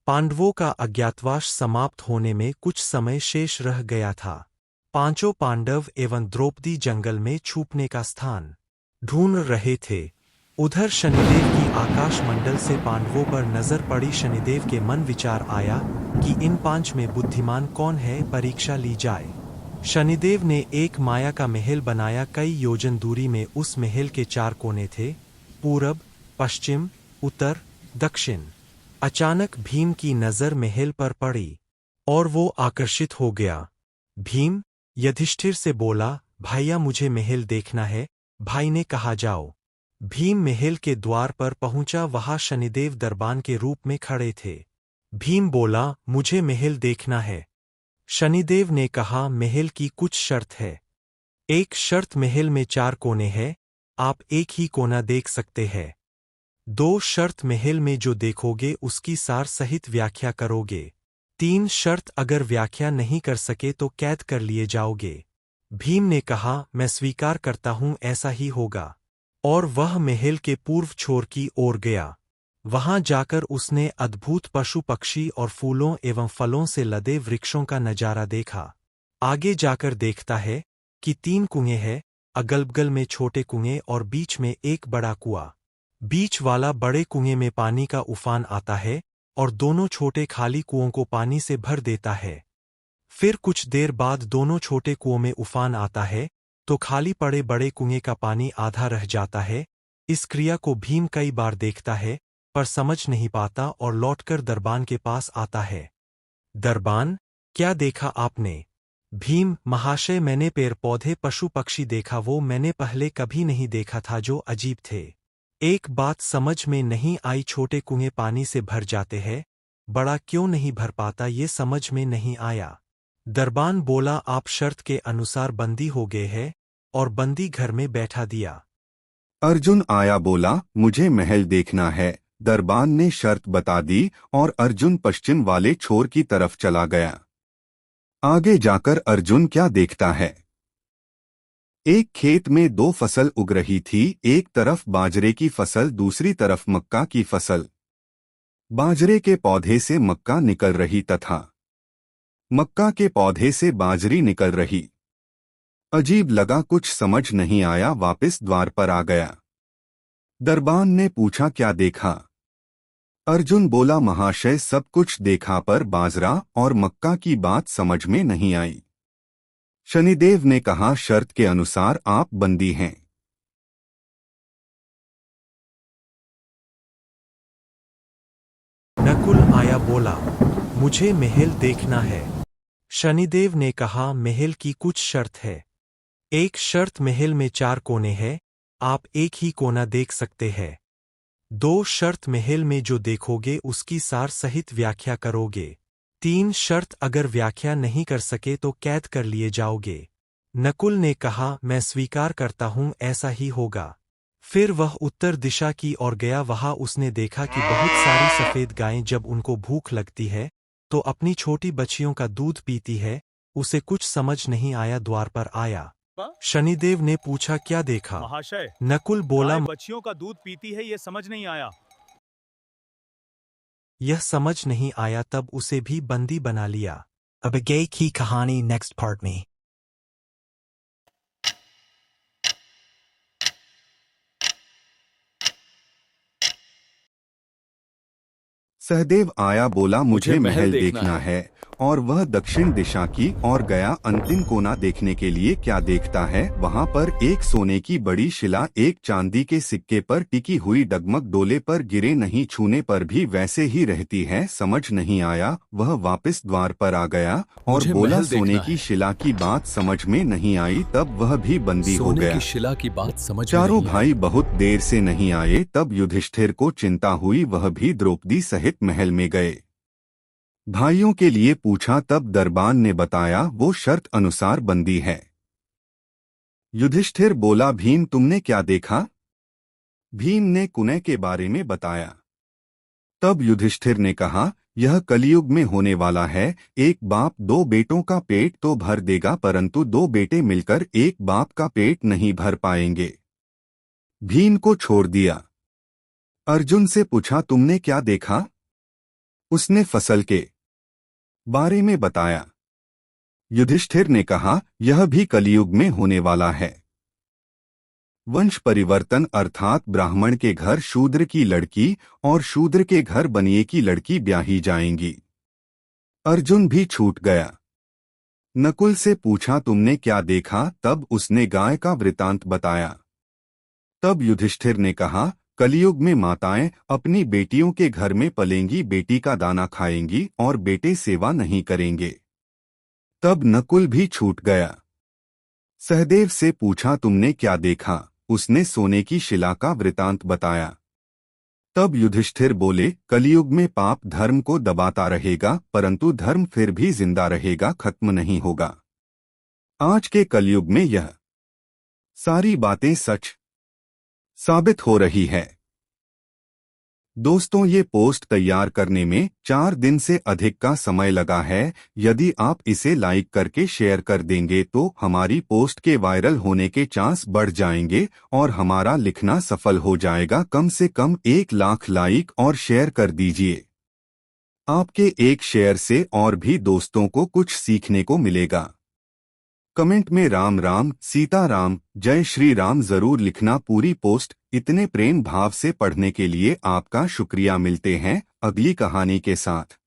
पांडवों का अज्ञातवास समाप्त होने में कुछ समय शेष रह गया था। पांचों पांडव एवं द्रौपदी जंगल में छुपने का स्थान ढूंढ रहे थे। उधर शनिदेव की आकाशमंडल से पांडवों पर नजर पड़ी। शनिदेव के मन विचार आया कि इन पांच में बुद्धिमान कौन है, परीक्षा ली जाए। शनिदेव ने एक माया का महल बनाया। कई योजन दूरी में उस महल के चार कोने थे, पूरब, पश्चिम, उत्तर, दक्षिण। अचानक भीम की नजर महल पर पड़ी और वो आकर्षित हो गया। भीम युधिष्ठिर से बोला, भैया मुझे महल देखना है। भाई ने कहा जाओ। भीम महल के द्वार पर पहुंचा। वहां शनिदेव दरबान के रूप में खड़े थे। भीम बोला, मुझे महल देखना है। शनिदेव ने कहा, महल की कुछ शर्त है। एक शर्त, महल में चार कोने हैं, आप एक ही कोना देख सकते हैं। दो शर्त, महल में जो देखोगे उसकी सार सहित व्याख्या करोगे। तीन शर्त, अगर व्याख्या नहीं कर सके तो कैद कर लिए जाओगे। भीम ने कहा, मैं स्वीकार करता हूं, ऐसा ही होगा। और वह महल के पूर्व छोर की ओर गया। वहां जाकर उसने अद्भुत पशु पक्षी और फूलों एवं फलों से लदे वृक्षों का नजारा देखा। आगे जाकर देखता है कि तीन कुएं हैं, अगल-बगल में छोटे कुएं और बीच में एक बड़ा कुआं। बीच वाला बड़े कुएं में पानी का उफान आता है और दोनों छोटे खाली कुओं को पानी से भर देता है। फिर कुछ देर बाद दोनों छोटे कुओं में उफान आता है तो खाली पड़े बड़े कुएं का पानी आधा रह जाता है। इस क्रिया को भीम कई बार देखता है पर समझ नहीं पाता और लौटकर दरबान के पास आता है। दरबान, क्या देखा आपने? भीम, महाशय मैंने पेड़ पौधे पशु पक्षी देखा, वो मैंने पहले कभी नहीं देखा था, जो अजीब थे। एक बात समझ में नहीं आई, छोटे कुएं पानी से भर जाते हैं, बड़ा क्यों नहीं भर पाता, ये समझ में नहीं आया। दरबान बोला, आप शर्त के अनुसार बंदी हो गए हैं और बंदी घर में बैठा दिया। अर्जुन आया, बोला मुझे महल देखना है। दरबान ने शर्त बता दी और अर्जुन पश्चिम वाले छोर की तरफ चला गया। आगे जाकर अर्जुन क्या देखता है? एक खेत में दो फसल उग रही थी, एक तरफ बाजरे की फसल, दूसरी तरफ मक्का की फसल। बाजरे के पौधे से मक्का निकल रही तथा मक्का के पौधे से बाजरी निकल रही। अजीब लगा, कुछ समझ नहीं आया, वापस द्वार पर आ गया। दरबान ने पूछा, क्या देखा? अर्जुन बोला, महाशय सब कुछ देखा पर बाजरा और मक्का की बात समझ में नहीं आई। शनिदेव ने कहा, शर्त के अनुसार आप बंदी हैं। नकुल आया, बोला मुझे महल देखना है। शनिदेव ने कहा, महल की कुछ शर्त है। एक शर्त, महल में चार कोने हैं, आप एक ही कोना देख सकते हैं। दो शर्त, महल में जो देखोगे उसकी सार सहित व्याख्या करोगे। तीन शर्त, अगर व्याख्या नहीं कर सके तो कैद कर लिए जाओगे। नकुल ने कहा, मैं स्वीकार करता हूं, ऐसा ही होगा। फिर वह उत्तर दिशा की ओर गया। वहां उसने देखा कि बहुत सारी सफेद गायें जब उनको भूख लगती है तो अपनी छोटी बच्चियों का दूध पीती है। उसे कुछ समझ नहीं आया, द्वार पर आया। शनिदेव ने पूछा, क्या देखा? महाशय, नकुल बोला, गाय बच्चियों का दूध पीती है, ये समझ नहीं आया। यह समझ नहीं आया, तब उसे भी बंदी बना लिया। अब आगे की कहानी नेक्स्ट पार्ट में। सहदेव आया, बोला मुझे महल देखना है और वह दक्षिण दिशा की ओर गया। अंतिम कोना देखने के लिए क्या देखता है, वहां पर एक सोने की बड़ी शिला एक चांदी के सिक्के पर टिकी हुई, डगमग डोले पर गिरे नहीं, छूने पर भी वैसे ही रहती है। समझ नहीं आया, वह वापस द्वार पर आ गया और बोला, सोने की शिला की बात समझ में नहीं आई, तब वह भी बंदी हो गया। की शिला की बात समझ में चारों नहीं भाई बहुत देर से नहीं आए, तब युधिष्ठिर को चिंता हुई, वह भी द्रौपदी सहित महल में गए। भाइयों के लिए पूछा, तब दरबान ने बताया वो शर्त अनुसार बंदी है। युधिष्ठिर बोला, भीम तुमने क्या देखा? भीम ने कुएं के बारे में बताया। तब युधिष्ठिर ने कहा, यह कलयुग में होने वाला है। एक बाप दो बेटों का पेट तो भर देगा, परंतु दो बेटे मिलकर एक बाप का पेट नहीं भर पाएंगे। भीम को छोड़ दिया। अर्जुन से पूछा, तुमने क्या देखा? उसने फसल के बारे में बताया। युधिष्ठिर ने कहा, यह भी कलयुग में होने वाला है। वंश परिवर्तन अर्थात ब्राह्मण के घर शूद्र की लड़की और शूद्र के घर बनिए की लड़की ब्याही जाएंगी। अर्जुन भी छूट गया। नकुल से पूछा, तुमने क्या देखा? तब उसने गाय का वृतांत बताया। तब युधिष्ठिर ने कहा, कलयुग में माताएं अपनी बेटियों के घर में पलेंगी, बेटी का दाना खाएंगी और बेटे सेवा नहीं करेंगे। तब नकुल भी छूट गया। सहदेव से पूछा, तुमने क्या देखा? उसने सोने की शिला का वृतांत बताया। तब युधिष्ठिर बोले, कलयुग में पाप धर्म को दबाता रहेगा, परंतु धर्म फिर भी जिंदा रहेगा, खत्म नहीं होगा। आज के कलयुग में यह सारी बातें सच साबित हो रही है। दोस्तों, ये पोस्ट तैयार करने में 4 दिन से अधिक का समय लगा है। यदि आप इसे लाइक करके शेयर कर देंगे तो हमारी पोस्ट के वायरल होने के चांस बढ़ जाएंगे और हमारा लिखना सफल हो जाएगा। कम से कम 1 लाख लाइक और शेयर कर दीजिए। आपके एक शेयर से और भी दोस्तों को कुछ सीखने को मिलेगा। कमेंट में राम राम, सीता राम, जय श्री राम जरूर लिखना। पूरी पोस्ट इतने प्रेम भाव से पढ़ने के लिए आपका शुक्रिया। मिलते हैं अगली कहानी के साथ।